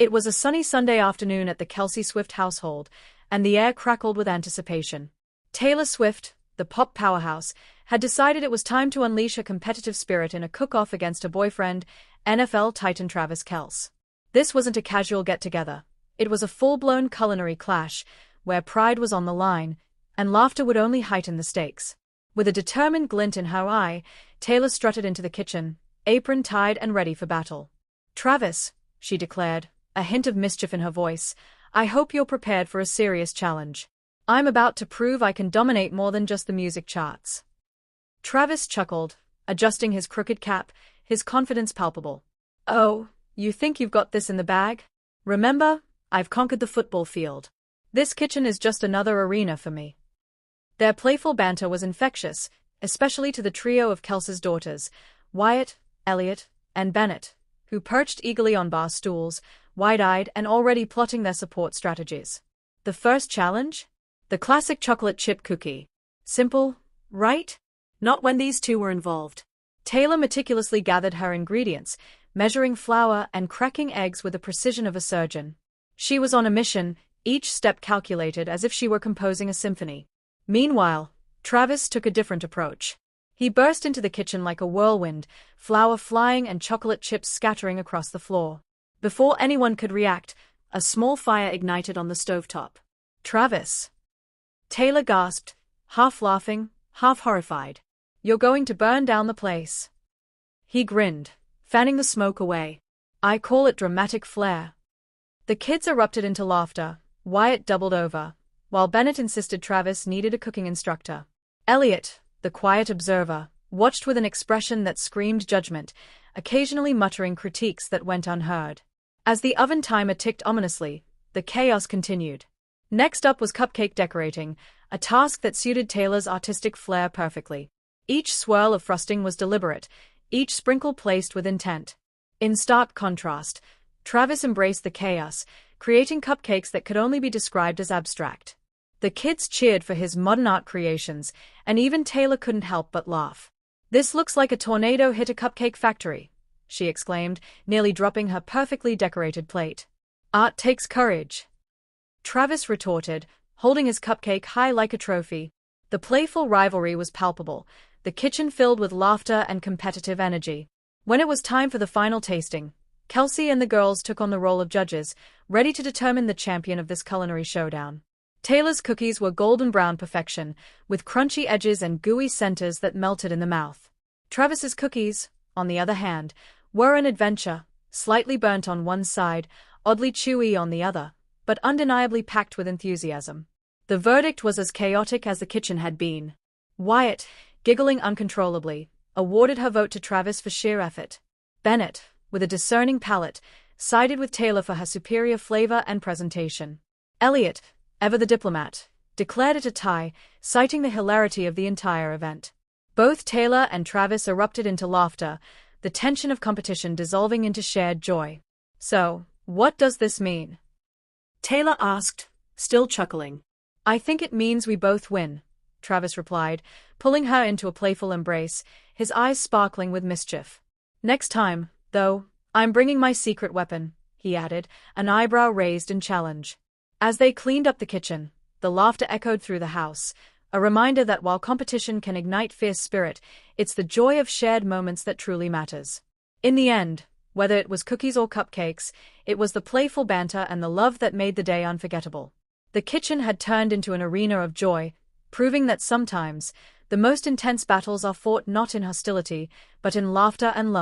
It was a sunny Sunday afternoon at the Kelsey Swift household, and the air crackled with anticipation. Taylor Swift, the pop powerhouse, had decided it was time to unleash her competitive spirit in a cook-off against her boyfriend, NFL titan Travis Kelce. This wasn't a casual get-together. It was a full-blown culinary clash, where pride was on the line, and laughter would only heighten the stakes. With a determined glint in her eye, Taylor strutted into the kitchen, apron tied and ready for battle. "Travis," she declared, a hint of mischief in her voice, "I hope you're prepared for a serious challenge. I'm about to prove I can dominate more than just the music charts." Travis chuckled, adjusting his crooked cap, his confidence palpable. "Oh, you think you've got this in the bag? Remember, I've conquered the football field. This kitchen is just another arena for me." Their playful banter was infectious, especially to the trio of Kelce's daughters, Wyatt, Elliot, and Bennett, who perched eagerly on bar stools, wide-eyed and already plotting their support strategies. The first challenge? The classic chocolate chip cookie. Simple, right? Not when these two were involved. Taylor meticulously gathered her ingredients, measuring flour and cracking eggs with the precision of a surgeon. She was on a mission, each step calculated as if she were composing a symphony. Meanwhile, Travis took a different approach. He burst into the kitchen like a whirlwind, flour flying and chocolate chips scattering across the floor. Before anyone could react, a small fire ignited on the stovetop. "Travis!" Taylor gasped, half laughing, half horrified. "You're going to burn down the place." He grinned, fanning the smoke away. "I call it dramatic flair." The kids erupted into laughter. Wyatt doubled over, while Bennett insisted Travis needed a cooking instructor. Elliot, the quiet observer, watched with an expression that screamed judgment, occasionally muttering critiques that went unheard. As the oven timer ticked ominously, the chaos continued. Next up was cupcake decorating, a task that suited Taylor's artistic flair perfectly. Each swirl of frosting was deliberate, each sprinkle placed with intent. In stark contrast, Travis embraced the chaos, creating cupcakes that could only be described as abstract. The kids cheered for his modern art creations, and even Taylor couldn't help but laugh. "This looks like a tornado hit a cupcake factory," she exclaimed, nearly dropping her perfectly decorated plate. "Art takes courage," Travis retorted, holding his cupcake high like a trophy. The playful rivalry was palpable, the kitchen filled with laughter and competitive energy. When it was time for the final tasting, Kelsey and the girls took on the role of judges, ready to determine the champion of this culinary showdown. Taylor's cookies were golden brown perfection, with crunchy edges and gooey centers that melted in the mouth. Travis's cookies, on the other hand, were an adventure, slightly burnt on one side, oddly chewy on the other, but undeniably packed with enthusiasm. The verdict was as chaotic as the kitchen had been. Wyatt, giggling uncontrollably, awarded her vote to Travis for sheer effort. Bennett, with a discerning palate, sided with Taylor for her superior flavor and presentation. Elliot, ever the diplomat, declared it a tie, citing the hilarity of the entire event. Both Taylor and Travis erupted into laughter, the tension of competition dissolving into shared joy. "So, what does this mean?" Taylor asked, still chuckling. "I think it means we both win," Travis replied, pulling her into a playful embrace, his eyes sparkling with mischief. "Next time, though, I'm bringing my secret weapon," he added, an eyebrow raised in challenge. As they cleaned up the kitchen, the laughter echoed through the house, a reminder that while competition can ignite fierce spirit, it's the joy of shared moments that truly matters. In the end, whether it was cookies or cupcakes, it was the playful banter and the love that made the day unforgettable. The kitchen had turned into an arena of joy, proving that sometimes, the most intense battles are fought not in hostility, but in laughter and love.